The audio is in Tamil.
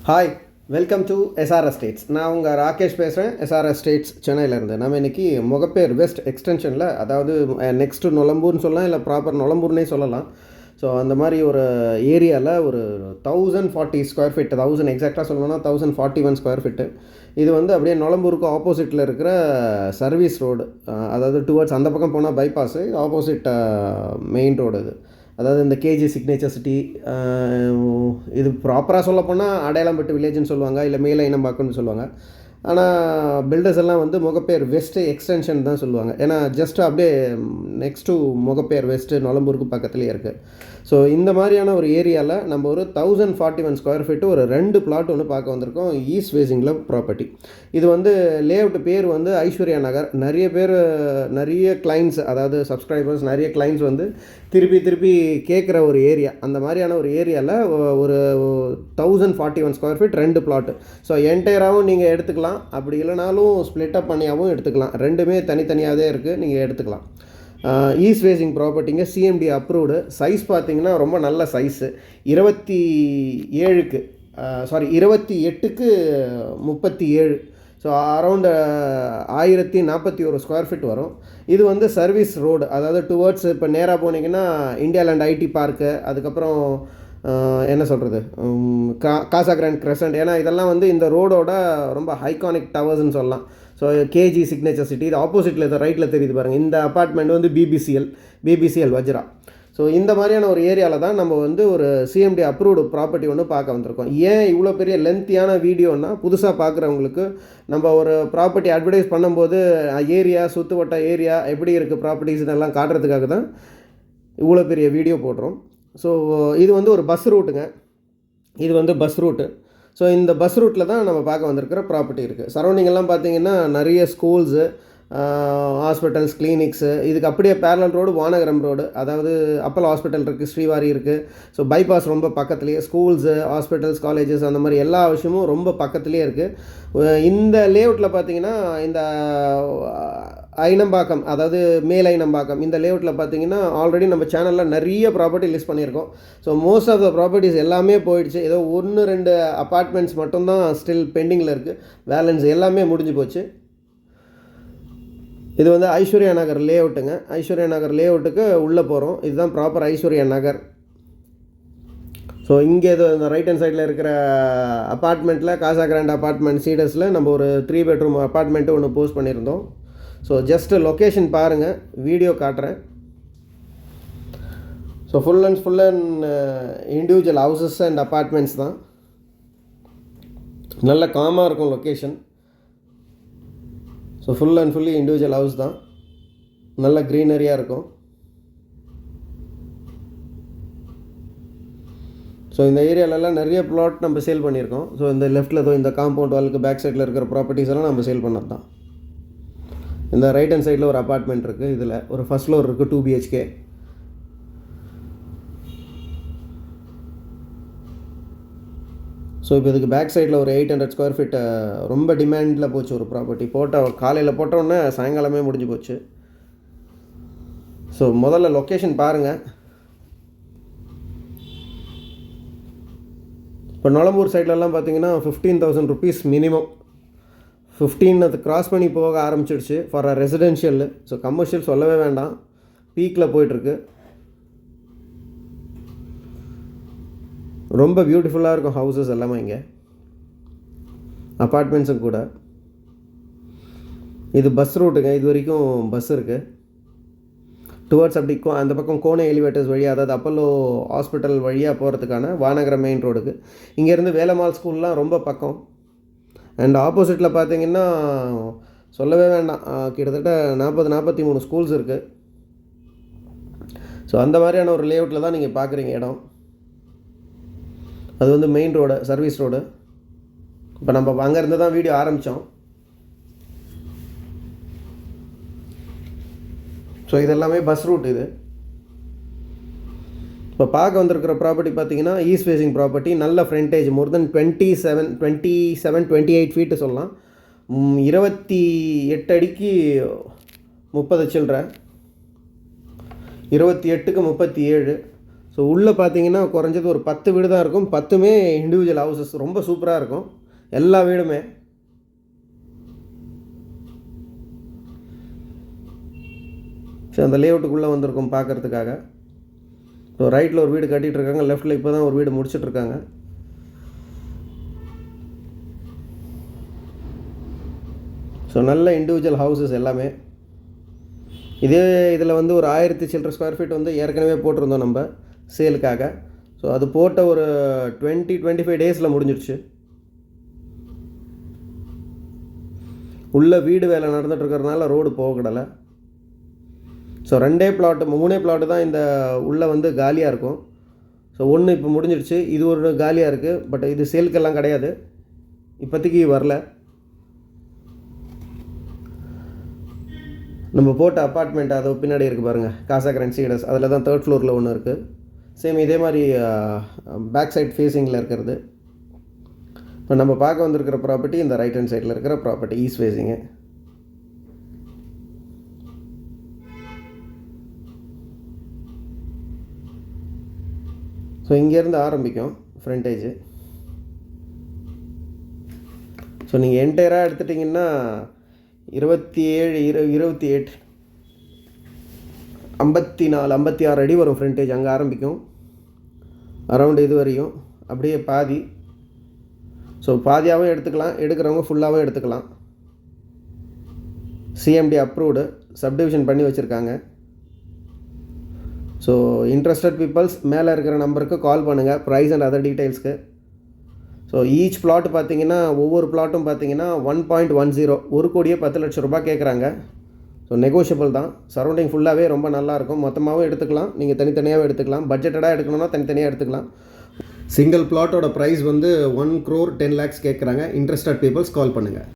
Hi, welcome to SR estates. நான் உங்கள் ராகேஷ் பேசுகிறேன், எஸ்ஆர் எஸ்டேட்ஸ் சென்னையிலேருந்து. நம்ம இன்றைக்கி முகப்பேர் வெஸ்ட் எக்ஸ்டென்ஷனில், அதாவது நெக்ஸ்ட்டு நொலம்பூர்னு சொல்லலாம், இல்லை ப்ராப்பர் நொலம்பூர்னே சொல்லலாம். ஸோ அந்த மாதிரி ஒரு ஏரியாவில் ஒரு 1040 ஸ்கொயர் ஃபீட், 1000 எக்ஸாக்டாக சொல்லணும்னா 1041 ஸ்கொயர் ஃபீட்டு. இது வந்து அப்படியே நொலம்பூருக்கு ஆப்போசிட்டில் இருக்கிற சர்வீஸ் ரோடு, அதாவது டுவர்ட்ஸ் அந்த பக்கம் போனால் பைபாஸு, ஆப்போசிட் மெயின் ரோடு இது. அதாவது இந்த கேஜி சிக்னேச்சர் சிட்டி, இது ப்ராப்பராக சொல்லப்போனால் அடையாளம்பட்டு வில்லேஜ்னு சொல்லுவாங்க, இல்லை மேல இனம்பாக்கம்னு சொல்லுவாங்க. ஆனால் பில்டர்ஸ் எல்லாம் வந்து முகப்பேர் வெஸ்ட்டு எக்ஸ்டென்ஷன் தான் சொல்லுவாங்க. ஏன்னா ஜஸ்ட்டு அப்படியே நெக்ஸ்ட் டு முகப்பேர் வெஸ்ட்டு நொலம்பூருக்கு பக்கத்துலேயே இருக்குது. ஸோ இந்த மாதிரியான ஒரு ஏரியாவில் நம்ம ஒரு 1041 ஸ்கொயர் ஃபீட்டு ஒரு 2 பிளாட் ஒன்று பார்க்க வந்திருக்கோம். ஈஸ்ட் ஃபேஸிங்கில் ப்ராப்பர்ட்டி. இது வந்து லேஅவுட் பேர் வந்து ஐஸ்வர்யா நகர். நிறைய கிளைண்ட்ஸ், அதாவது சப்ஸ்கிரைபர்ஸ், நிறைய கிளைண்ட்ஸ் வந்து திருப்பி கேட்குற ஒரு ஏரியா. அந்த மாதிரியான ஒரு ஏரியாவில் ஒரு 1041 ஸ்கொயர் ஃபீட் 2 பிளாட்டு. ஸோ என்டையராகவும் நீங்கள் எடுத்துக்கலாம், அப்படி இல்லைனாலும் ஸ்ப்ளிட்டப் பண்ணியாகவும் எடுத்துக்கலாம். ரெண்டுமே தனித்தனியாகவே இருக்குது, நீங்கள் எடுத்துக்கலாம். ஈஸ்ட் ஃபேஸிங் ப்ராப்பர்ட்டிங்க, சிஎம்டி அப்ரூவ்டு. சைஸ் பார்த்தீங்கன்னா ரொம்ப நல்ல சைஸு. 28க்கு 37. ஸோ அரௌண்டு 1041 ஸ்கொயர் ஃபீட் வரும். இது வந்து சர்வீஸ் ரோடு, அதாவது டுவர்ட்ஸ் இப்போ நேராக போனீங்கன்னா இந்தியா லேண்ட் ஐடி பார்க்கு, அதுக்கப்புறம் என்ன சொல்கிறது, காசா கிராண்ட் கிரெசன்ட். ஏன்னா இதெல்லாம் வந்து இந்த ரோடோட ரொம்ப ஹைகானிக் டவர்ஸ்ன்னு சொல்லலாம். ஸோ கேஜி சிக்னேச்சர் சிட்டி, இது ஆப்போசிட்டில் இது ரைட்டில் தெரியுது பாருங்கள். இந்த அப்பார்ட்மெண்ட் வந்து பிபிசிஎல் வஜ்ரா. ஸோ இந்த மாதிரியான ஒரு ஏரியாவில் தான் நம்ம வந்து ஒரு சிஎம்டி அப்ரூவ்டு ப்ராப்பர்ட்டி ஒன்று பார்க்க வந்திருக்கோம். ஏன் இவ்வளோ பெரிய லென்த்தியான வீடியோன்னா, புதுசாக பார்க்குறவங்களுக்கு நம்ம ஒரு ப்ராப்பர்ட்டி அட்வர்டைஸ் பண்ணும்போது ஏரியா, சுற்றுவட்ட ஏரியா எப்படி இருக்குது, ப்ராப்பர்ட்டிஸ் இதெல்லாம் காட்டுறதுக்காக தான் இவ்வளோ பெரிய வீடியோ போடுறோம். ஸோ இது வந்து ஒரு பஸ் ரூட்டுங்க. இது வந்து பஸ் ரூட்டு. ஸோ இந்த பஸ் ரூட்டில் தான் நம்ம பார்க்க வந்திருக்கிற ப்ராப்பர்ட்டி இருக்குது. சரௌண்டிங்கெல்லாம் பார்த்திங்கன்னா நிறைய ஸ்கூல்ஸு, ஹாஸ்பிட்டல்ஸ், கிளினிக்ஸு. இதுக்கு அப்படியே பேரலல் ரோடு வானகரம் ரோடு, அதாவது அப்போலோ ஹாஸ்பிட்டல் இருக்குது, ஸ்ரீவாரி இருக்குது. ஸோ பைபாஸ் ரொம்ப பக்கத்துலேயே, ஸ்கூல்ஸு, ஹாஸ்பிட்டல்ஸ், காலேஜஸ், அந்த மாதிரி எல்லா விஷயமும் ரொம்ப பக்கத்துலேயே இருக்குது. இந்த லேஅவுட்டில் பார்த்திங்கன்னா இந்த ஐனம்பாக்கம், அதாவது மேல் ஐனம்பாக்கம், இந்த லேஅவுட்டில் பார்த்திங்கன்னா ஆல்ரெடி நம்ம சேனலில் நிறைய ப்ராப்பர்ட்டி லிஸ்ட் பண்ணியிருக்கோம். So most of the properties எல்லாமே போயிடுச்சு. ஏதோ 1-2 அப்பார்ட்மெண்ட்ஸ் மட்டும்தான் ஸ்டில் பெண்டிங்கில் இருக்குது. பேலன்ஸ் எல்லாமே முடிஞ்சு போச்சு. இது வந்து ஐஸ்வர்யா நகர் லேஅவுட்டுங்க. ஐஸ்வர்யா நகர் லேஅவுட்டுக்கு உள்ளே போகிறோம். இதுதான் ப்ராப்பர் ஐஸ்வர்யா நகர். ஸோ இங்கே இது இந்த ரைட் ஹேண்ட் சைடில் இருக்கிற அப்பார்ட்மெண்ட்டில், காசா கிராண்ட் அப்பார்ட்மெண்ட் சீடர்ஸில் நம்ம ஒரு 3 பெட்ரூம் அப்பார்ட்மெண்ட்டு ஒன்று போஸ்ட் பண்ணியிருந்தோம். ஸோ ஜஸ்ட்டு லொக்கேஷன் பாருங்கள், வீடியோ காட்டுறேன். So full and individual houses and apartments தான். நல்ல காமாக இருக்கும் location. So fully individual house தான். நல்ல க்ரீனரியாக இருக்கும். ஸோ இந்த ஏரியாலெலாம் நிறைய ப்ளாட் நம்ம சேல் பண்ணியிருக்கோம். ஸோ இந்த லெஃப்ட்டில் இந்த காம்பவுண்ட் வாலுக்கு பேக் சைடில் இருக்கிற ப்ராப்பர்ட்டிஸ் எல்லாம் நம்ம சேல் பண்ணது தான். இந்த ரைட் ஹேண்ட் சைடில் ஒரு அப்பார்ட்மெண்ட் இருக்குது. இதில் ஒரு ஃபஸ்ட் ஃப்ளோர் இருக்குது, 2 BHK. ஸோ இப்போ இதுக்கு பேக் சைடில் ஒரு 800 ஸ்கொயர் ஃபீட் ரொம்ப டிமாண்டில் போச்சு ஒரு ப்ராப்பர்ட்டி. காலையில் போட்டோன்னே சாயங்காலமே முடிஞ்சு போச்சு. ஸோ முதல்ல லொக்கேஷன் பாருங்கள். இப்போ நொலம்பூர் சைட்லலாம் பார்த்தீங்கன்னா 15,000 ருபீஸ் மினிமம். 15 அது கிராஸ் பண்ணி போக ஆரம்பிச்சிடுச்சு for a residential. So commercial சொல்லவே வேண்டாம், பீக்கில் போயிட்டுருக்கு. ரொம்ப பியூட்டிஃபுல்லாக இருக்கும் ஹவுசஸ் எல்லாமே இங்கே, அப்பார்ட்மெண்ட்ஸும் கூட. இது பஸ் ரூட்டுங்க. இது வரைக்கும் பஸ் இருக்குது. டுவர்ட்ஸ் அப்படி அந்த பக்கம் கோனை எலிவேட்டர்ஸ் வழியாக, அதாவது அப்போலோ ஹாஸ்பிட்டல் வழியாக போகிறதுக்கான வானகரம் மெயின் ரோடுக்கு. இங்கேருந்து வேலம்மாள் ஸ்கூல்லாம் ரொம்ப பக்கம். அண்ட் ஆப்போசிட்டில் பார்த்திங்கன்னா சொல்லவே வேண்டாம், கிட்டத்தட்ட 40-43 ஸ்கூல்ஸ் இருக்குது. ஸோ அந்த மாதிரியான ஒரு லேஅவுட்டில் தான் நீங்கள் பார்க்குறீங்க இடம். அது வந்து மெயின் ரோடு, சர்வீஸ் ரோடு. இப்போ நம்ம அங்கேருந்து தான் வீடியோ ஆரம்பித்தோம். ஸோ இதெல்லாமே பஸ் ரூட். இது இப்போ பார்க்க வந்திருக்கிற ப்ராப்பர்ட்டி பார்த்திங்கன்னா ஈஸ்ட் ஃபேஸிங் ப்ராப்பர்ட்டி. நல்ல ஃப்ரண்டேஜ், மோர் தென் 27-28 ஃபீட்டு சொல்லலாம். 28 அடிக்கு 30 சில்லற, 28க்கு 37. ஸோ உள்ளே பார்த்தீங்கன்னா குறைஞ்சது ஒரு 10 வீடு தான் இருக்கும். 10மே இண்டிவிஜுவல் ஹவுசஸ், ரொம்ப சூப்பராக இருக்கும் எல்லா வீடுமே. ஸோ அந்த லேஅவுட்டுக்குள்ளே வந்திருக்கும் பார்க்குறதுக்காக. ஸோ ரைட்டில் ஒரு வீடு கட்டிகிட்டு இருக்காங்க, லெஃப்ட்டில் இப்போ தான் ஒரு வீடு முடிச்சிட்ருக்காங்க. ஸோ நல்ல இண்டிவிஜுவல் ஹவுசஸ் எல்லாமே. இதே இதில் வந்து ஒரு 1000 சில்லற ஸ்கொயர் ஃபீட் வந்து ஏற்கனவே போட்டிருந்தோம் நம்ம சேலுக்காக. ஸோ அது போட்ட ஒரு 20-25 டேஸில் முடிஞ்சிடுச்சு. உள்ள வீடு வேலை நடந்துகிட்ருக்கறனால ரோடு போகக்கூடலை. ஸோ 2 பிளாட்டு 3 பிளாட்டு தான் இந்த உள்ளே வந்து காலியாக இருக்கும். ஸோ ஒன்று இப்போ முடிஞ்சிடுச்சு, இது ஒரு காலியாக இருக்குது. பட் இது சேலுக்கெல்லாம் கிடையாது, இப்போதைக்கு வரல. நம்ம போட்ட அப்பார்ட்மெண்ட் அது பின்னாடி இருக்குது பாருங்கள், காசா கிராண்ட் சீடர்ஸ், அதில் தான் 3rd ஃப்ளோரில் ஒன்று இருக்குது. சேம் இதே மாதிரி பேக் சைட் ஃபேஸிங்கில் இருக்கிறது. இப்போ நம்ம பார்க்க வந்திருக்கிற ப்ராப்பர்ட்டி இந்த ரைட் ஹேண்ட் சைடில் இருக்கிற ப்ராப்பர்ட்டி, ஈஸ்ட் ஃபேஸிங்கு. ஸோ இங்கேருந்து ஆரம்பிக்கும் ஃப்ரண்டேஜு. ஸோ நீங்கள் என்டையராக எடுத்துட்டிங்கன்னா 27, 28, 54, 56 அடி வரும் ஃப்ரண்டேஜ். அங்கே ஆரம்பிக்கும் அரவுண்டு இது வரையும் அப்படியே பாதி. ஸோ பாதியாகவும் எடுத்துக்கலாம், எடுக்கிறவங்க ஃபுல்லாகவும் எடுத்துக்கலாம். சிஎம்டி அப்ரூவ்டு, சப்டிவிஷன் பண்ணி வச்சுருக்காங்க. ஸோ இன்ட்ரெஸ்டட் பீப்புள்ஸ் மேலே இருக்கிற நம்பருக்கு கால் பண்ணுங்கள் ப்ரைஸ் அண்ட் அதர் டீட்டெயில்ஸ்க்கு. ஸோ ஈச் பிளாட் பார்த்தீங்கன்னா, ஒவ்வொரு பிளாட்டும் பார்த்தீங்கன்னா 1.10, 1,10,00,000 ரூபாய் கேட்குறாங்க. ஸோ நெகோஷியபிள் தான். சரௌண்டிங் ஃபுல்லாகவே ரொம்ப நல்லாயிருக்கும். மொத்தமாகவும் எடுத்துக்கலாம், நீங்கள் தனித்தனியாகவும் எடுத்துக்கலாம். பட்ஜெட்டடாக எடுக்கணும்னா தனித்தனியாக எடுத்துக்கலாம். சிங்கிள் பிளாட்டோட ப்ரைஸ் வந்து 1,10,00,000 கேட்குறாங்க. இன்ட்ரெஸ்டட் பீப்புள்ஸ் கால் பண்ணுங்கள்.